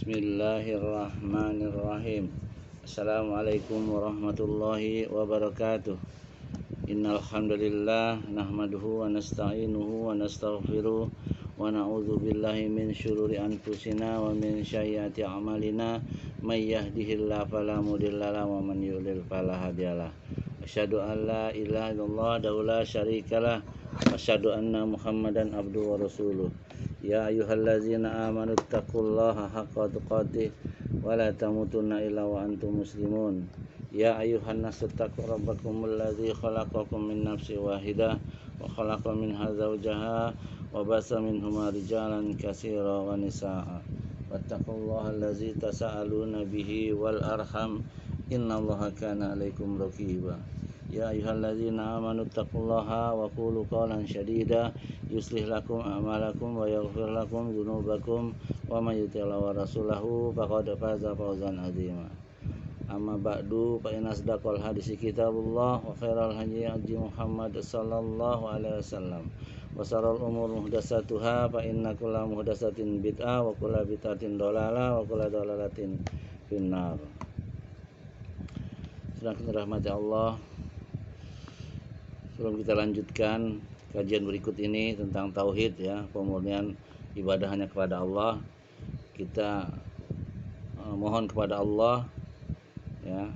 Bismillahirrahmanirrahim. Assalamualaikum warahmatullahi wabarakatuh. Innal hamdalillah nahmaduhu wa nasta'inuhu wa nastaghfiruh wa na'udzu billahi min syururi anfusina wa min sayyiati a'malina may yahdihillahu fala mudhillalah wa man yudhlil fala hadiyalah. Asyhadu an la ilaha illallah wa la syarikalah wa asyhadu anna Muhammadan abduhu wa rasuluh. Ya ayyuhallazina amanu taqullaha haqqa tuqatih wa la tamutunna illa wa antum muslimun. Ya ayyuhan nasu taqu rabbakumul ladzi khalaqakum min nafsin wahidah wa khalaqa minha zawjaha wa basa minhuma rijalan katsiran wa nisaa'a. Wattaqullaha allazi tasaaluna bihi wal arham innallaha kana 'alaikum raqiba. Ya ayyuhallazina amanu taqullaha wa qulu qawlan sadida yuslih lakum a'malakum wa yaghfir lakum dzunubakum wa may yuti'illah wa rasulahu faqad faza fawzan 'azima. Amma ba'du fa inna asdaqal hadisi kitabullah wa khairal hadi Muhammad sallallahu alaihi wasallam wa sharral umur muhdatsatuha fa inna kulla muhdatsatin bid'ah wa kulla bid'atin dhalalah wa kulla dhalalatin finnar. Sedang dirahmati Allah, sebelum kita lanjutkan kajian berikut ini tentang tauhid, ya, pemurnian ibadah hanya kepada Allah, kita mohon kepada Allah, ya,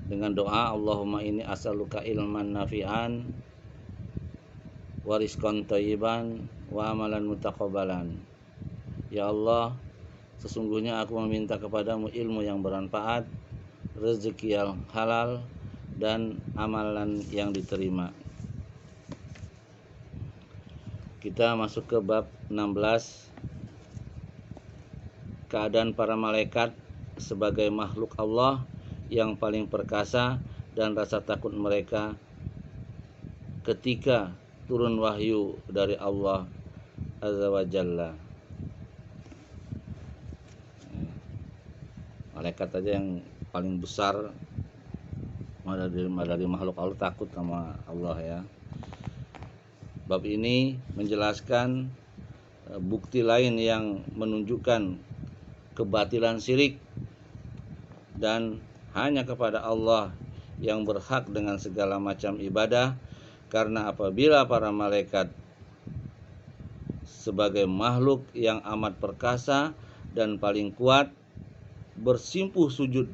dengan doa Allahumma inni as'aluka ilman nafi'an wa rizqan thayyiban wa amalan mutaqabbalan. Ya Allah, sesungguhnya aku meminta kepadamu ilmu yang bermanfaat, rezeki yang halal, dan amalan yang diterima. Kita masuk ke bab 16, keadaan para malaikat sebagai makhluk Allah yang paling perkasa dan rasa takut mereka ketika turun wahyu dari Allah Azza wa Jalla. Malaikat aja yang paling besar dari makhluk Allah takut sama Allah, ya. Bab ini menjelaskan bukti lain yang menunjukkan kebatilan syirik dan hanya kepada Allah yang berhak dengan segala macam ibadah, karena apabila para malaikat sebagai makhluk yang amat perkasa dan paling kuat bersimpuh sujud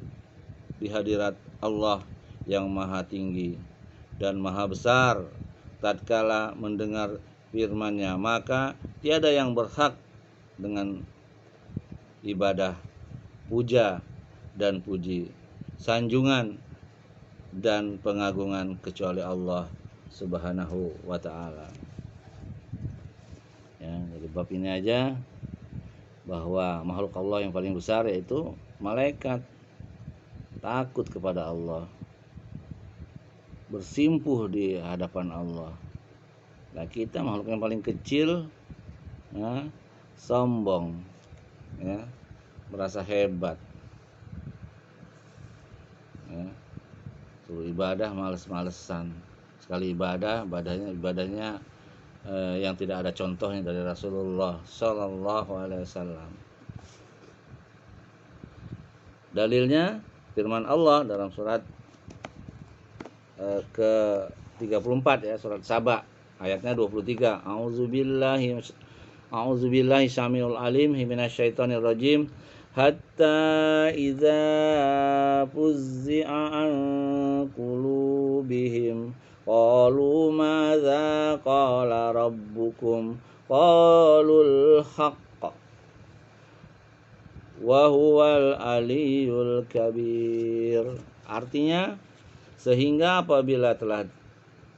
di hadirat Allah yang maha tinggi dan maha besar, tatkala mendengar firman-Nya, maka tiada yang berhak dengan ibadah, puja dan puji, sanjungan dan pengagungan kecuali Allah Subhanahu wa ta'ala. Ya, dari bab ini aja bahwa makhluk Allah yang paling besar yaitu malaikat takut kepada Allah, bersimpuh di hadapan Allah. Nah, kita makhluk yang paling kecil, ya, sombong, ya, merasa hebat, ya, suruh ibadah males-malesan. Sekali ibadahnya yang tidak ada contohnya dari Rasulullah Sallallahu Alaihi Wasallam. Dalilnya firman Allah dalam surat ke-34, ya, surat Saba ayatnya 23. A'udzubillahi syamiul alim minasyaitonir rajim. Hatta idza fuzzi'a an qulubihim qalu madza qala rabbukum qalul haqq wa huwal aliyyul kabir. Artinya, sehingga apabila telah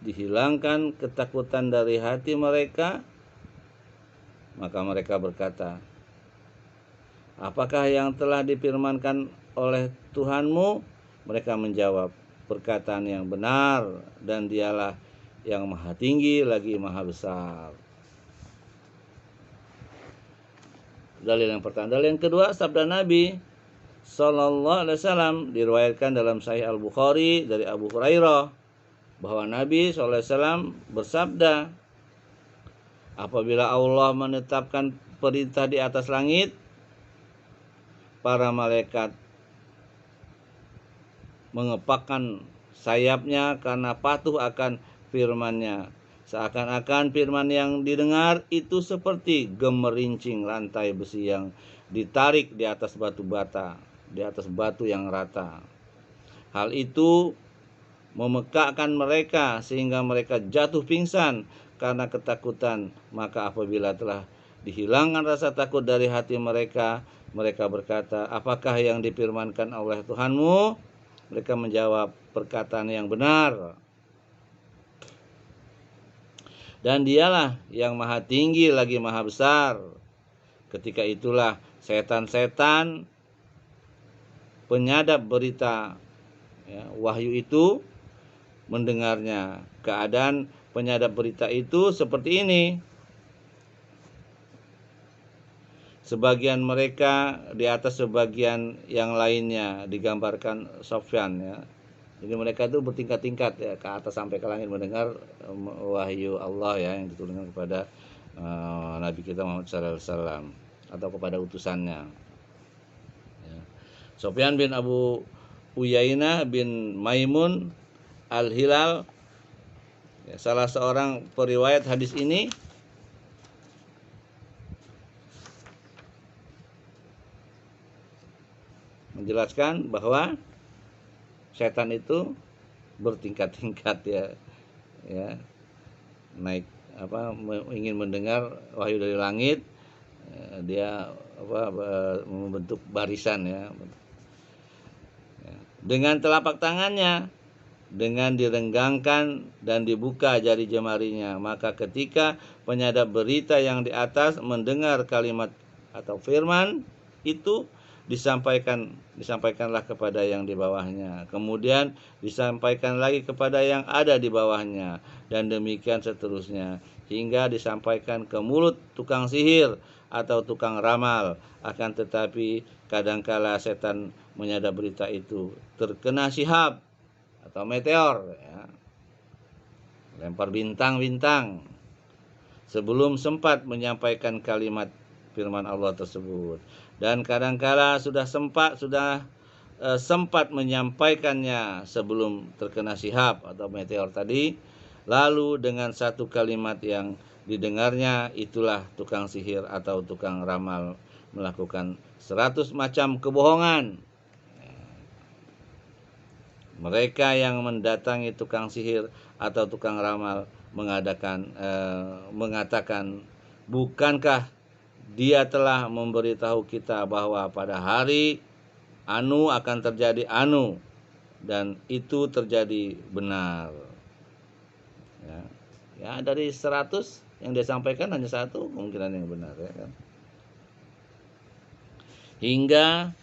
dihilangkan ketakutan dari hati mereka, maka mereka berkata, apakah yang telah difirmankan oleh Tuhanmu? Mereka menjawab, perkataan yang benar, dan Dialah yang maha tinggi lagi maha besar. Dalil yang pertama. Dalil yang kedua, sabda Nabi Sallallahu Alaihi Wasallam diriwayatkan dalam Sahih Al-Bukhari dari Abu Hurairah bahwa Nabi Sallallahu Alaihi Wasallam bersabda, apabila Allah menetapkan perintah di atas langit, para malaikat mengepakkan sayapnya karena patuh akan firman-Nya. Seakan-akan firman yang didengar itu seperti gemerincing rantai besi yang ditarik di atas batu bata, di atas batu yang rata. Hal itu memekakkan mereka sehingga mereka jatuh pingsan karena ketakutan. Maka apabila telah dihilangkan rasa takut dari hati mereka, mereka berkata, apakah yang difirmankan oleh Tuhanmu? Mereka menjawab, perkataan yang benar. Dan dialah yang maha tinggi lagi maha besar. Ketika itulah setan-setan penyadap berita wahyu itu mendengarnya. Keadaan penyadap berita itu seperti ini. Sebagian mereka di atas sebagian yang lainnya, digambarkan Sofyan ya. Jadi mereka itu bertingkat-tingkat ya, ke atas sampai ke langit mendengar wahyu Allah ya yang diturunkan kepada Nabi kita Muhammad SAW atau kepada utusannya. Ya. Sofyan bin Abu Uyainah bin Maimun Al-Hilal, ya, salah seorang periwayat hadis ini, menjelaskan bahwa setan itu bertingkat-tingkat ya naik ingin mendengar wahyu dari langit, dia membentuk barisan ya dengan telapak tangannya, dengan direnggangkan dan dibuka jari jemarinya. Maka ketika penyadap berita yang di atas mendengar kalimat atau firman itu, disampaikanlah kepada yang di bawahnya, kemudian disampaikan lagi kepada yang ada di bawahnya, dan demikian seterusnya hingga disampaikan ke mulut tukang sihir atau tukang ramal. Akan tetapi kadangkala setan menyadap berita itu terkena Syihab atau meteor ya, lempar bintang-bintang sebelum sempat menyampaikan kalimat firman Allah tersebut. Dan kadangkala sudah sempat menyampaikannya sebelum terkena Syihab atau meteor tadi, lalu dengan satu kalimat yang didengarnya itulah tukang sihir atau tukang ramal melakukan 100 macam kebohongan. Mereka yang mendatangi tukang sihir atau tukang ramal mengatakan, bukankah dia telah memberitahu kita bahwa pada hari anu akan terjadi anu, dan itu terjadi benar. Ya, dari 100 yang dia sampaikan hanya satu kemungkinan yang benar ya kan. Hingga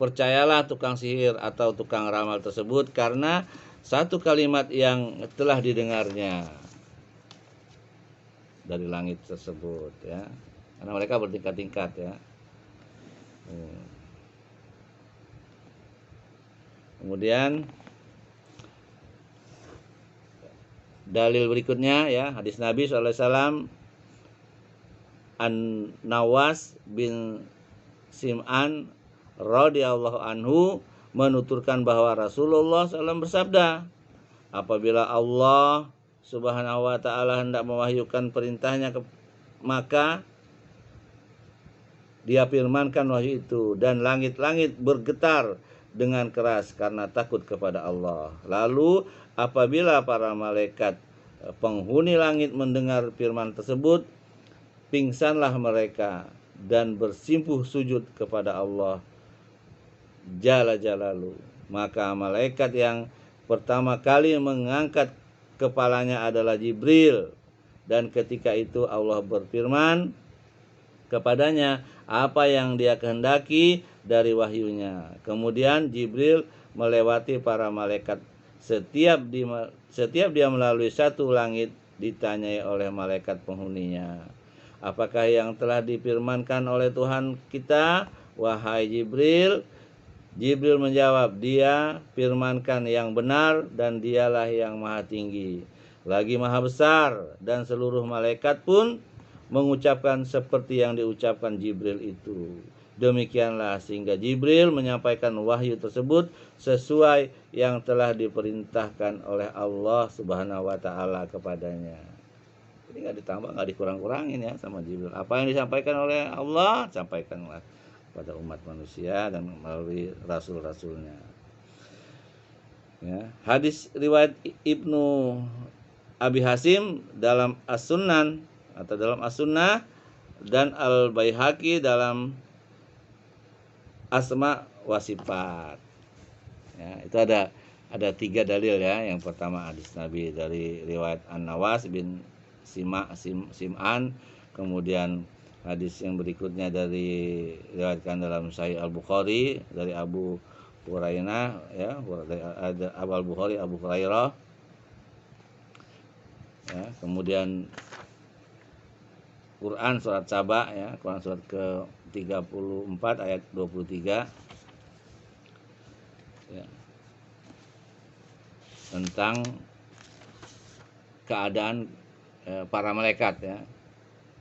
percayalah tukang sihir atau tukang ramal tersebut karena satu kalimat yang telah didengarnya dari langit tersebut ya. Karena mereka bertingkat-tingkat ya. Kemudian dalil berikutnya ya, hadis Nabi SAW, An-Nawas bin Sim'an radhiyallahu anhu menuturkan bahwa Rasulullah SAW bersabda, apabila Allah Subhanahu wa ta'ala hendak mewahyukan perintahnya maka dia firmankan wahyu itu, dan langit-langit bergetar dengan keras karena takut kepada Allah. Lalu apabila para malaikat penghuni langit mendengar firman tersebut, pingsanlah mereka dan bersimpuh sujud kepada Allah Jalla Jalaluhu. Maka malaikat yang pertama kali mengangkat kepalanya adalah Jibril, dan ketika itu Allah berfirman kepadanya apa yang dia kehendaki dari wahyunya. Kemudian Jibril melewati para malaikat. Setiap dia melalui satu langit ditanyai oleh malaikat penghuninya, apakah yang telah difirmankan oleh Tuhan kita, wahai Jibril? Jibril menjawab, dia firmankan yang benar, dan dialah yang maha tinggi lagi maha besar. Dan seluruh malaikat pun mengucapkan seperti yang diucapkan Jibril itu. Demikianlah sehingga Jibril menyampaikan wahyu tersebut sesuai yang telah diperintahkan oleh Allah Subhanahu wa taala kepadanya. Jadi nggak ditambah, nggak dikurang-kurangin ya sama Jibril. Apa yang disampaikan oleh Allah, sampaikanlah kepada umat manusia dan melalui rasul-rasulnya. Ya. Hadis riwayat Ibnu Abi Hasim dalam As-Sunan atau dalam As-Sunnah dan Al-Baihaqi dalam Asma wa Sifat. Ya, itu ada 3 dalil ya. Yang pertama hadis Nabi dari riwayat An-Nawas bin Sim'an, kemudian hadis yang berikutnya dari riwayatkan dalam Sahih Al-Bukhari dari Abu Hurairah ya, ada Al-Bukhari Abu Hurairah. Ya, kemudian Quran surat Saba ya, Quran surat ke-34 ayat 23 ya, tentang keadaan para malaikat ya,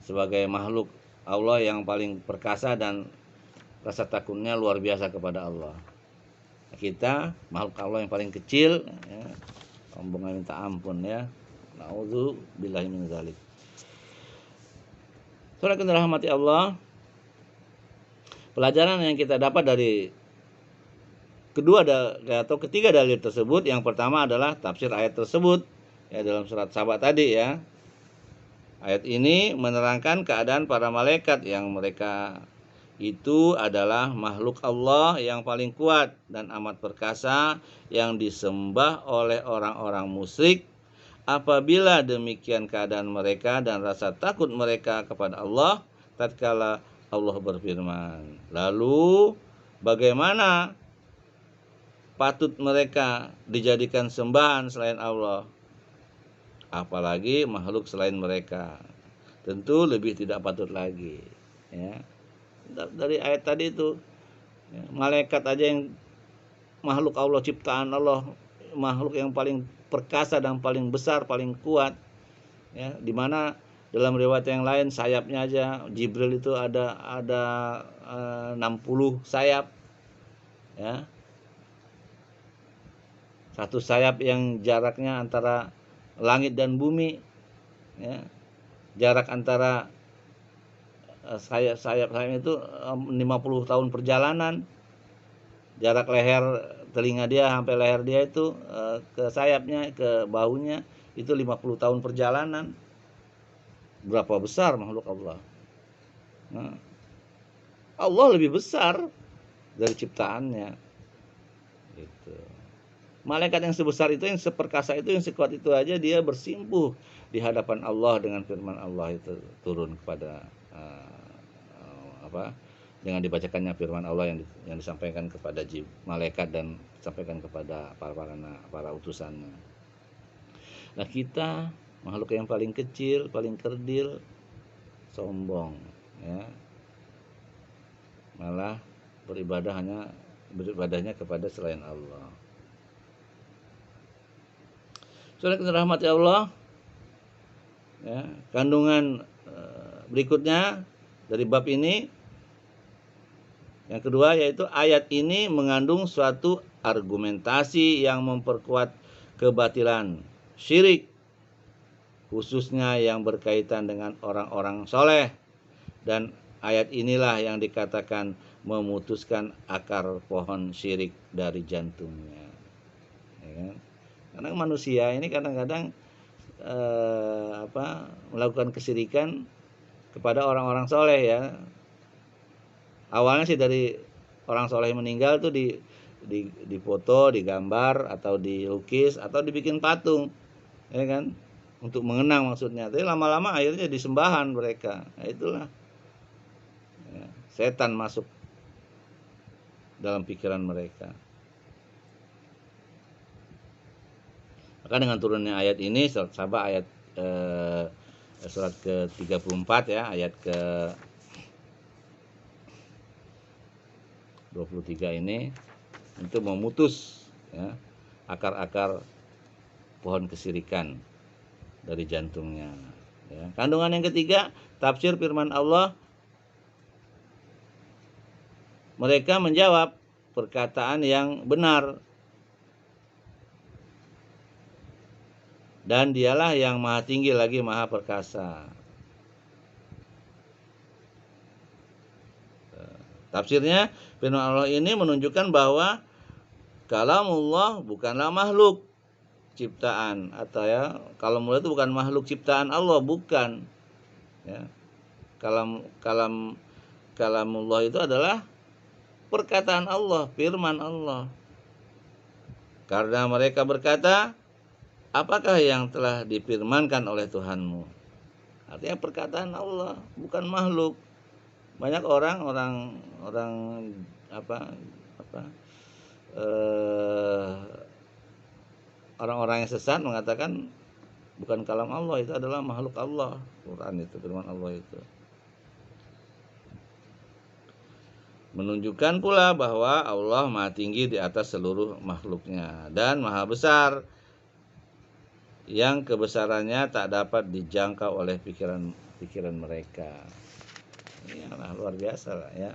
sebagai makhluk Allah yang paling perkasa dan rasa takutnya luar biasa kepada Allah. Kita makhluk Allah yang paling kecil ya, sombongnya minta ampun ya. Na'udzubillahi min dzalik. Saudara yang dirahmati Allah, pelajaran yang kita dapat dari ketiga dalil tersebut, yang pertama adalah tafsir ayat tersebut ya, dalam surat Saba tadi ya. Ayat ini menerangkan keadaan para malaikat yang mereka itu adalah makhluk Allah yang paling kuat dan amat perkasa yang disembah oleh orang-orang musyrik. Apabila demikian keadaan mereka dan rasa takut mereka kepada Allah tatkala Allah berfirman, lalu bagaimana patut mereka dijadikan sembahan selain Allah, apalagi makhluk selain mereka? Tentu lebih tidak patut lagi ya. Dari ayat tadi itu ya, malaikat aja yang makhluk Allah, ciptaan Allah, makhluk yang paling perkasa dan paling besar, paling kuat ya, dimana dalam riwayat yang lain sayapnya aja Jibril itu ada 60 sayap ya. Satu sayap yang jaraknya antara langit dan bumi ya. Jarak antara sayap itu 50 tahun perjalanan. Jarak leher telinga dia sampai leher dia itu ke sayapnya, ke bahunya itu 50 tahun perjalanan. Berapa besar makhluk Allah? Nah, Allah lebih besar dari ciptaannya. Gitu. Malaikat yang sebesar itu, yang seperkasa itu, yang sekuat itu aja dia bersimpuh di hadapan Allah dengan firman Allah itu turun kepada dengan dibacakannya firman Allah yang disampaikan kepada malaikat dan disampaikan kepada para utusannya. Nah, kita makhluk yang paling kecil, paling kerdil, sombong ya, malah beribadahnya kepada selain Allah. Saudara yang dirahmati Allah ya, kandungan berikutnya dari bab ini yang kedua, yaitu ayat ini mengandung suatu argumentasi yang memperkuat kebatilan syirik, khususnya yang berkaitan dengan orang-orang soleh. Dan ayat inilah yang dikatakan memutuskan akar pohon syirik dari jantungnya ya kan? Karena manusia ini kadang-kadang melakukan kesyirikan kepada orang-orang soleh ya. Awalnya sih dari orang soleh meninggal tuh difoto, digambar atau dilukis atau dibikin patung, ya kan, untuk mengenang maksudnya. Tapi lama-lama akhirnya disembahan mereka. Nah, itulah ya, setan masuk dalam pikiran mereka. Maka dengan turunnya ayat ini, surat Saba ayat surat ke-34 ya, ayat ke 23 ini untuk memutus ya, akar-akar pohon kesyirikan dari jantungnya ya. Kandungan yang ketiga, tafsir firman Allah mereka menjawab perkataan yang benar. Dan dialah yang maha tinggi lagi maha perkasa. Tafsirnya, firman Allah ini menunjukkan bahwa kalamullah bukanlah makhluk ciptaan, atau ya, kalamullah itu bukan makhluk ciptaan Allah, bukan. Ya. Kalamullah itu adalah perkataan Allah, firman Allah. Karena mereka berkata, apakah yang telah difirmankan oleh Tuhanmu? Artinya perkataan Allah, bukan makhluk. Banyak orang-orang yang sesat mengatakan bukan kalam Allah, itu adalah makhluk Allah. Quran itu, firman Allah itu. Menunjukkan pula bahwa Allah maha tinggi di atas seluruh makhluknya dan maha besar, yang kebesarannya tak dapat dijangkau oleh pikiran mereka. Ini luar biasa lah ya.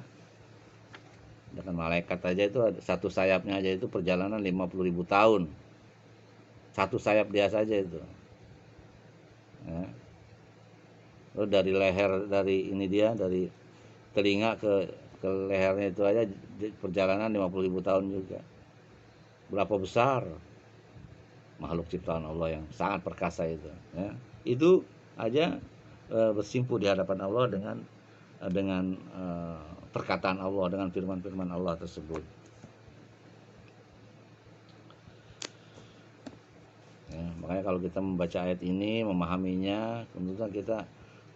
Dengan malaikat aja itu, satu sayapnya aja itu perjalanan 50.000 tahun. Satu sayap dia saja itu. Ya. Lalu dari leher, dari telinga ke lehernya itu aja perjalanan 50.000 tahun juga. Berapa besar makhluk ciptaan Allah yang sangat perkasa itu. Ya. Itu aja bersimpu di hadapan Allah dengan perkataan Allah, dengan firman-firman Allah tersebut. Ya, makanya kalau kita membaca ayat ini, memahaminya, tentunya kita,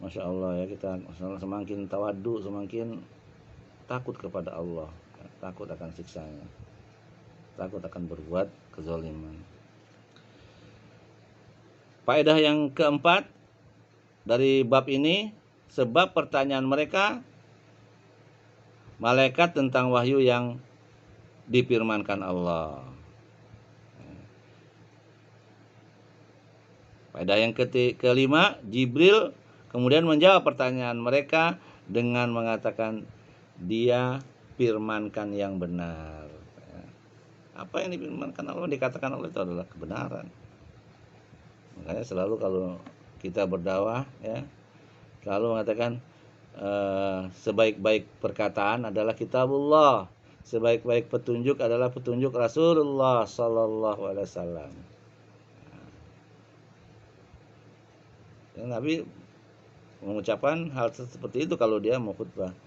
masya Allah ya, kita semakin tawadu, semakin takut kepada Allah, ya, takut akan siksanya, takut akan berbuat kezaliman. Faedah yang keempat dari bab ini, sebab pertanyaan mereka malaikat tentang wahyu yang difirmankan Allah. Faedah yang kelima, Jibril kemudian menjawab pertanyaan mereka dengan mengatakan, dia firmankan yang benar. Apa yang difirmankan Allah, dikatakan Allah itu adalah kebenaran. Makanya selalu kalau kita berdakwah ya, selalu mengatakan sebaik-baik perkataan adalah kitabullah, sebaik-baik petunjuk adalah petunjuk Rasulullah sallallahu alaihi wasallam. Nabi mengucapkan hal seperti itu kalau dia mau khutbah.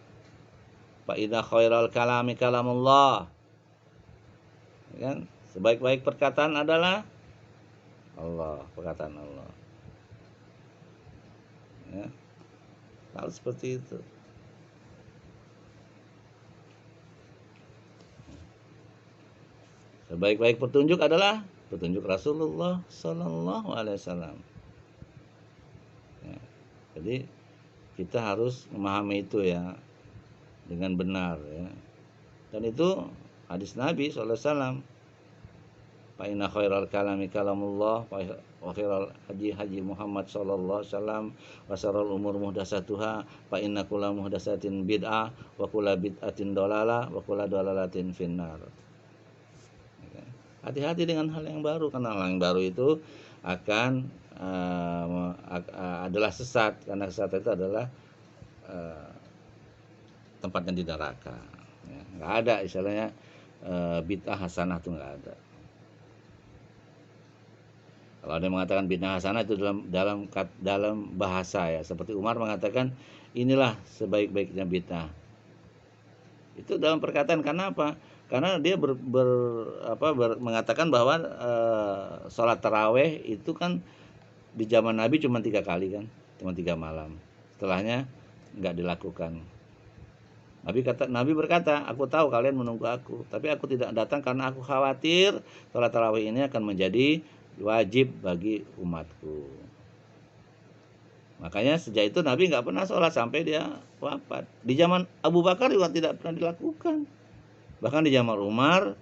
Fa idza khairal kalami kalamullah. Kan? Sebaik-baik perkataan adalah Allah, perkataan Allah. Ya. Hal seperti itu. Sebaik-baik petunjuk adalah petunjuk Rasulullah sallallahu alaihi wasallam. Ya. Jadi kita harus memahami itu ya dengan benar ya. Dan itu hadis Nabi sallallahu alaihi wasallam. Fa inna khairal kalami kalamullah wa khairal haji Muhammad sallallahu alaihi wasallam wa syarrul umur muhdatsatuha fa inna kulla muhdatsatin bid'ah wa kulla bid'atin dhalalah wa kulla dhalalatin finnar. Hati-hati dengan hal yang baru, karena hal yang baru itu akan adalah sesat, karena sesat itu adalah tempatnya di neraka. Ya, nggak ada istilahnya bid'ah hasanah itu nggak ada. Kalau ada yang mengatakan bid'ah hasanah itu dalam bahasa ya, seperti Umar mengatakan inilah sebaik-baiknya bid'ah. Itu dalam perkataan, karena apa? Karena dia mengatakan bahwa sholat taraweh itu kan di zaman Nabi cuma 3 kali kan, cuma 3 malam. Setelahnya nggak dilakukan. Nabi berkata, aku tahu kalian menunggu aku, tapi aku tidak datang karena aku khawatir sholat tarawih ini akan menjadi wajib bagi umatku. Makanya sejak itu Nabi nggak pernah sholat sampai dia wafat. Di zaman Abu Bakar juga tidak pernah dilakukan. Bahkan di zaman Umar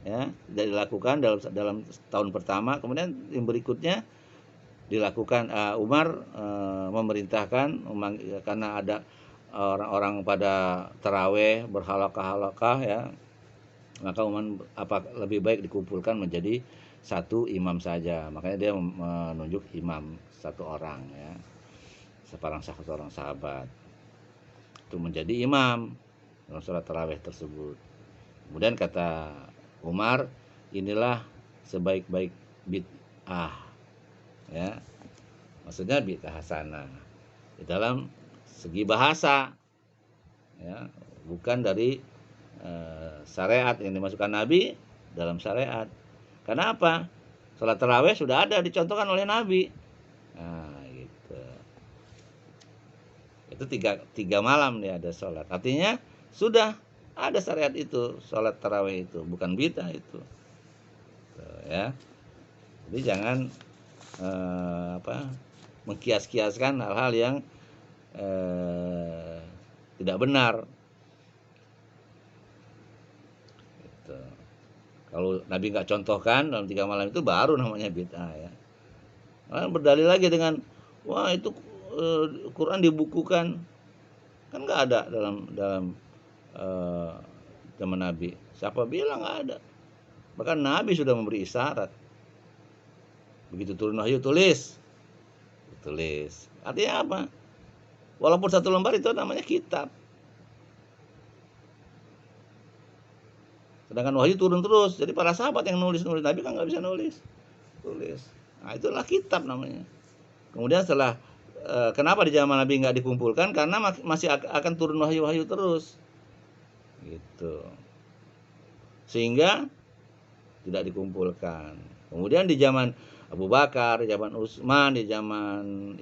ya tidak dilakukan dalam tahun pertama. Kemudian yang berikutnya dilakukan. Umar memerintahkan karena ada orang-orang pada taraweh berhalaqah-halaqah ya, maka lebih baik dikumpulkan menjadi satu imam saja. Makanya dia menunjuk imam satu orang ya, satu orang sahabat itu menjadi imam dalam sholat tarawih tersebut. Kemudian kata Umar, inilah sebaik-baik bid'ah ya, maksudnya bid'ah hasanah di dalam segi bahasa ya, bukan dari syariat yang dimasukkan Nabi dalam syariat. Karena apa? Sholat tarawih sudah ada dicontohkan oleh Nabi. Nah, gitu. Itu tiga malam dia ada sholat. Artinya sudah ada syariat itu, sholat tarawih itu bukan bid'ah itu. Tuh, ya. Jadi jangan mengkias-kiaskan hal-hal yang tidak benar. Gitu. Kalau Nabi nggak contohkan dalam 3 malam itu baru namanya bid'ah ya. Nah, berdalil lagi dengan wah itu Quran dibukukan, kan nggak ada dalam zaman Nabi. Siapa bilang nggak ada? Bahkan Nabi sudah memberi isyarat. Begitu turun wahyu tulis. Artinya apa? Walaupun satu lembar itu namanya kitab. Sedangkan wahyu turun terus. Jadi para sahabat yang nulis Nabi kan nggak bisa tulis. Nah, itulah kitab namanya. Kemudian setelah kenapa di zaman Nabi nggak dikumpulkan? Karena masih akan turun wahyu terus. Gitu. Sehingga tidak dikumpulkan. Kemudian di zaman Abu Bakar, di zaman Utsman, di zaman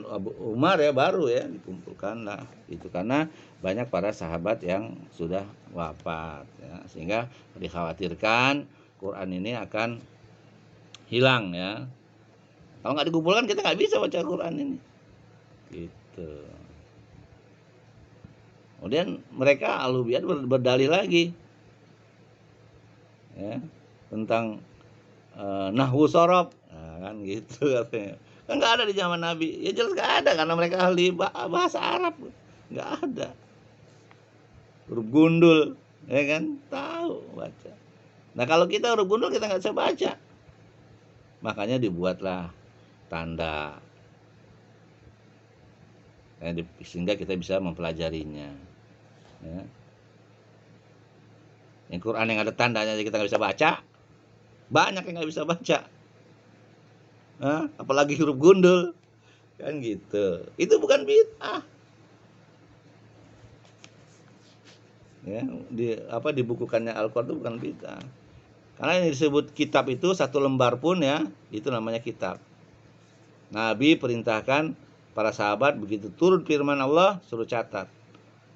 Abu Umar ya baru ya dikumpulkan lah. Itu karena banyak para sahabat yang sudah wafat ya, sehingga dikhawatirkan Quran ini akan hilang ya. Kalau nggak dikumpulkan kita nggak bisa baca Quran ini. Gitu. Kemudian mereka Ahlul Bid'ah berdalih lagi ya tentang nahwu sorof, nah, kan gitu katanya. Kan nggak ada di zaman Nabi. Ya jelas nggak ada karena mereka ahli bahasa Arab, nggak ada. Huruf gundul, ya kan tahu baca. Nah kalau kita huruf gundul kita nggak bisa baca, makanya dibuatlah tanda ya, sehingga kita bisa mempelajarinya. Ya. Yang Quran yang ada tandanya kita nggak bisa baca. Banyak yang nggak bisa baca, apalagi huruf gundul, kan gitu. Itu bukan bid'ah. Ya, dibukukannya Al-Quran itu bukan bid'ah. Karena yang disebut kitab itu satu lembar pun ya, itu namanya kitab. Nabi perintahkan para sahabat begitu turun firman Allah suruh catat.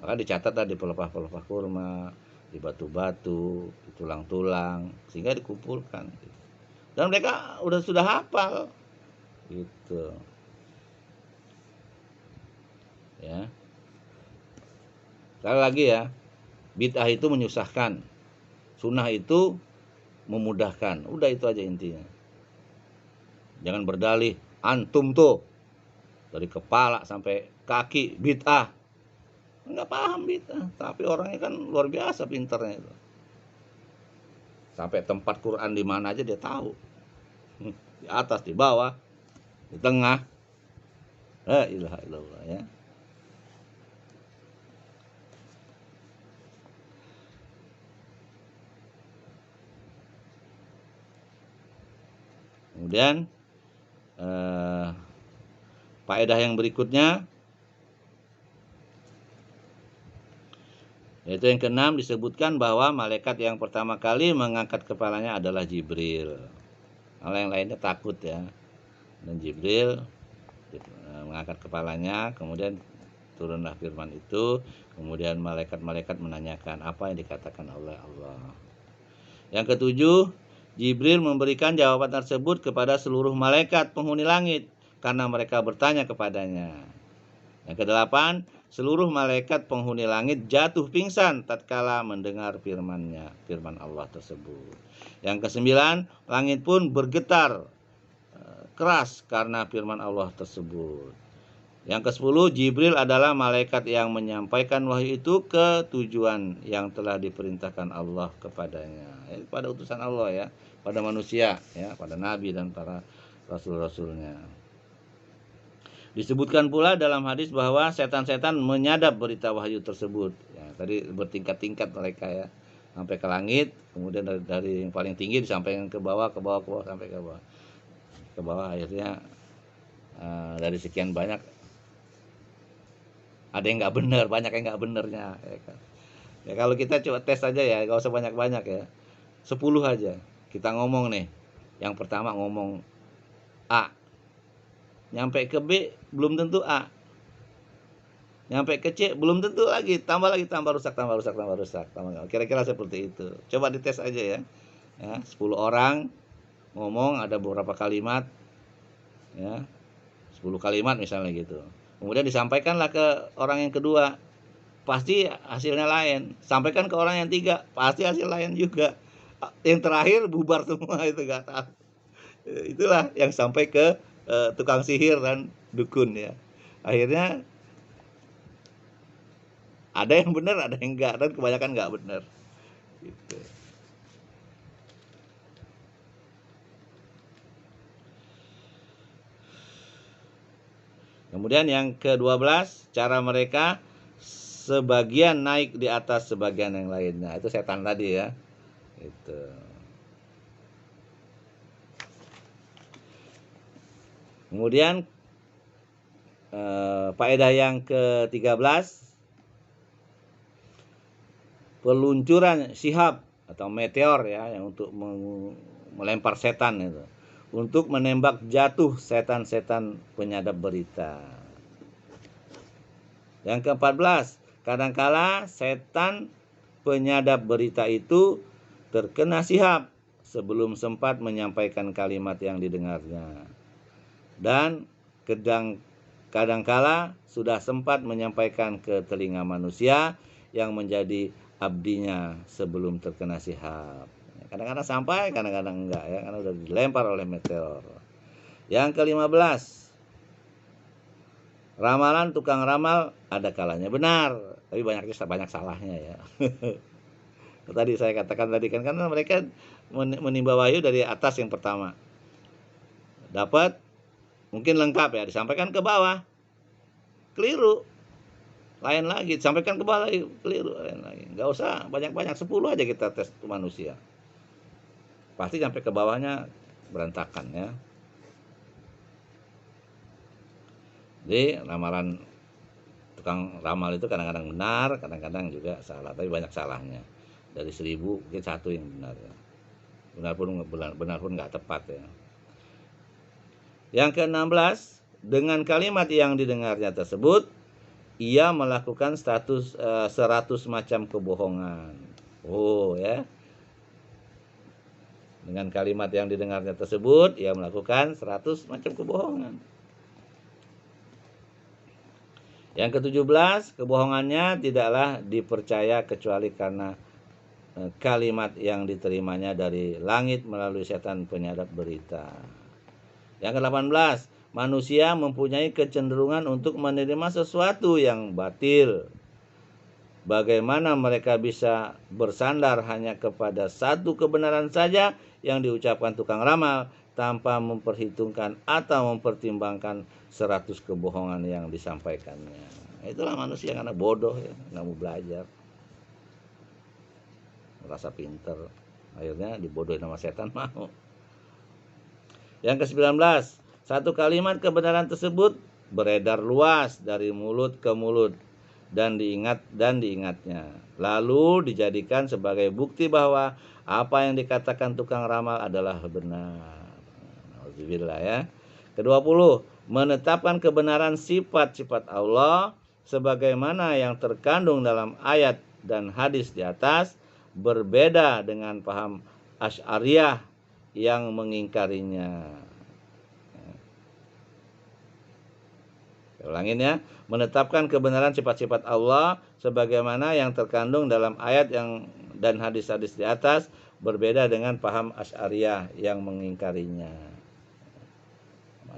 Maka dicatatlah di pelepah-pelepah kurma, di batu-batu, di tulang-tulang, sehingga dikumpulkan. Dan mereka sudah hafal, gitu. Ya. Sekali lagi ya, bid'ah itu menyusahkan, sunnah itu memudahkan. Udah itu aja intinya. Jangan berdalih antum tuh dari kepala sampai kaki bid'ah. Nggak paham bid'ah, tapi orangnya kan luar biasa pinternya itu. Sampai tempat Quran di mana aja dia tahu. Di atas, di bawah, di tengah. La ilaha illallah ya. Kemudian faedah yang berikutnya yaitu yang keenam, disebutkan bahwa malaikat yang pertama kali mengangkat kepalanya adalah Jibril. Kalau yang lainnya takut ya. Dan Jibril mengangkat kepalanya, kemudian turunlah firman itu, kemudian malaikat-malaikat menanyakan apa yang dikatakan oleh Allah. Yang ketujuh, Jibril memberikan jawaban tersebut kepada seluruh malaikat penghuni langit karena mereka bertanya kepadanya. Yang kedelapan, seluruh malaikat penghuni langit jatuh pingsan tatkala mendengar firman Allah tersebut. Yang kesembilan, langit pun bergetar keras karena firman Allah tersebut. Yang ke-10, Jibril adalah malaikat yang menyampaikan wahyu itu ke tujuan yang telah diperintahkan Allah kepadanya. Pada utusan Allah ya, pada manusia ya, pada nabi dan para rasul-rasulnya. Disebutkan pula dalam hadis bahwa setan-setan menyadap berita wahyu tersebut. Ya, tadi bertingkat-tingkat mereka ya, sampai ke langit, kemudian dari yang paling tinggi disampaikan ke bawah, sampai ke bawah. Ke bawah akhirnya dari sekian banyak ada yang nggak benar, banyak yang nggak benernya ya kan. Ya kalau kita coba tes aja ya, nggak usah banyak-banyak ya, 10 aja kita ngomong nih. Yang pertama ngomong A, nyampe ke B belum tentu A, nyampe ke C belum tentu lagi, tambah rusak. Kira-kira seperti itu. Coba dites aja ya. 10 orang ngomong, ada beberapa kalimat ya, 10 kalimat misalnya gitu. Kemudian disampaikanlah ke orang yang kedua, pasti hasilnya lain. Sampaikan ke orang yang tiga, pasti hasil lain juga. Yang terakhir bubar semua, itu gak tahu. Itulah yang sampai ke tukang sihir dan dukun ya. Akhirnya ada yang benar, ada yang enggak, dan kebanyakan enggak benar. Gitu. Kemudian yang ke-12, cara mereka sebagian naik di atas sebagian yang lainnya. Itu setan tadi ya. Itu. Kemudian faedah yang ke-13, peluncuran Syihab atau meteor ya, yang untuk melempar setan itu, untuk menembak jatuh setan-setan penyadap berita. Yang ke-14, kadangkala setan penyadap berita itu terkena Syihab sebelum sempat menyampaikan kalimat yang didengarnya. Dan kadangkala sudah sempat menyampaikan ke telinga manusia yang menjadi abdinya sebelum terkena Syihab. Kadang-kadang sampai, kadang-kadang enggak ya, karena sudah dilempar oleh meteor. Yang ke-15, ramalan tukang ramal ada kalanya benar, tapi banyak salahnya ya. Tadi saya katakan tadi kan, karena mereka menimba wahyu dari atas yang pertama. Dapat mungkin lengkap ya, disampaikan ke bawah, keliru. Lain lagi, disampaikan ke bawah lagi, keliru, lain lagi. Nggak usah banyak-banyak, 10 aja kita tes ke manusia. Pasti sampai ke bawahnya berantakan ya. Jadi ramalan tukang ramal itu kadang-kadang benar, kadang-kadang juga salah, tapi banyak salahnya. Dari 1000 mungkin 1 yang benar ya. Benar pun nggak tepat ya. Yang ke-16, dengan kalimat yang didengarnya tersebut, ia melakukan 100 macam kebohongan. Oh ya. Dengan kalimat yang didengarnya tersebut, ia melakukan 100 macam kebohongan. Yang ke-17, kebohongannya tidaklah dipercaya kecuali karena kalimat yang diterimanya dari langit melalui setan penyadap berita. Yang ke-18, manusia mempunyai kecenderungan untuk menerima sesuatu yang batil. Bagaimana mereka bisa bersandar hanya kepada satu kebenaran saja yang diucapkan tukang ramal tanpa memperhitungkan atau mempertimbangkan 100 kebohongan yang disampaikannya. Itulah manusia, karena bodoh ya, nggak mau belajar, merasa pinter, akhirnya dibodohin sama setan mau. Yang ke-19, satu kalimat kebenaran tersebut beredar luas dari mulut ke mulut dan diingatnya, lalu dijadikan sebagai bukti bahwa apa yang dikatakan tukang ramal adalah benar. Alhamdulillah ya. Ke-20, menetapkan kebenaran sifat-sifat Allah sebagaimana yang terkandung dalam ayat dan hadis di atas, berbeda dengan paham Asy'ariyah yang mengingkarinya. Ulangin ya, menetapkan kebenaran sifat-sifat Allah sebagaimana yang terkandung dalam ayat dan hadis-hadis di atas, berbeda dengan paham Asy'ariyah yang mengingkarinya.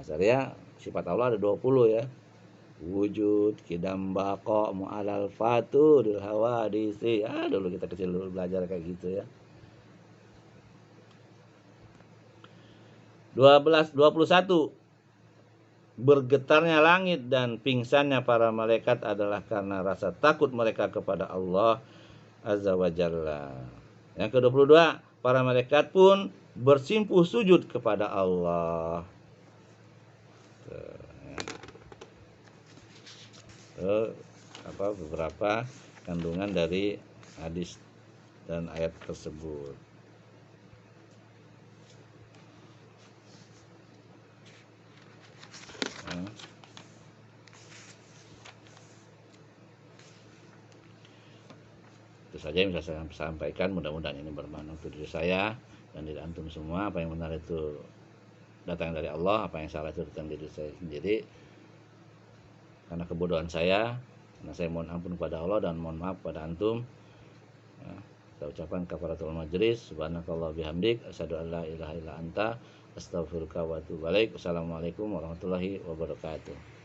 Asy'ariyah sifat Allah ada 20 ya. wujud kidam baqa mu'alal fatul hawadisi. Dulu kita kecil dulu belajar kayak gitu ya. 21. Bergetarnya langit dan pingsannya para malaikat adalah karena rasa takut mereka kepada Allah Azza wa Jalla. Yang ke-22, para malaikat pun bersimpuh sujud kepada Allah. Beberapa kandungan dari hadis dan ayat tersebut. Itu saja yang bisa saya sampaikan. Mudah-mudahan ini bermanfaat untuk diri saya dan diri antum semua. Apa yang benar itu datang dari Allah, apa yang salah itu datang dari diri saya sendiri. Karena kebodohan saya, karena saya mohon ampun kepada Allah dan mohon maaf kepada antum. Kita ucapkan kafaratul majlis. Subhanakallah bihamdik, asyhadu an la ilaha illa anta, astaghfiruka wa atubu ilaik. Wassalamualaikum warahmatullahi wabarakatuh.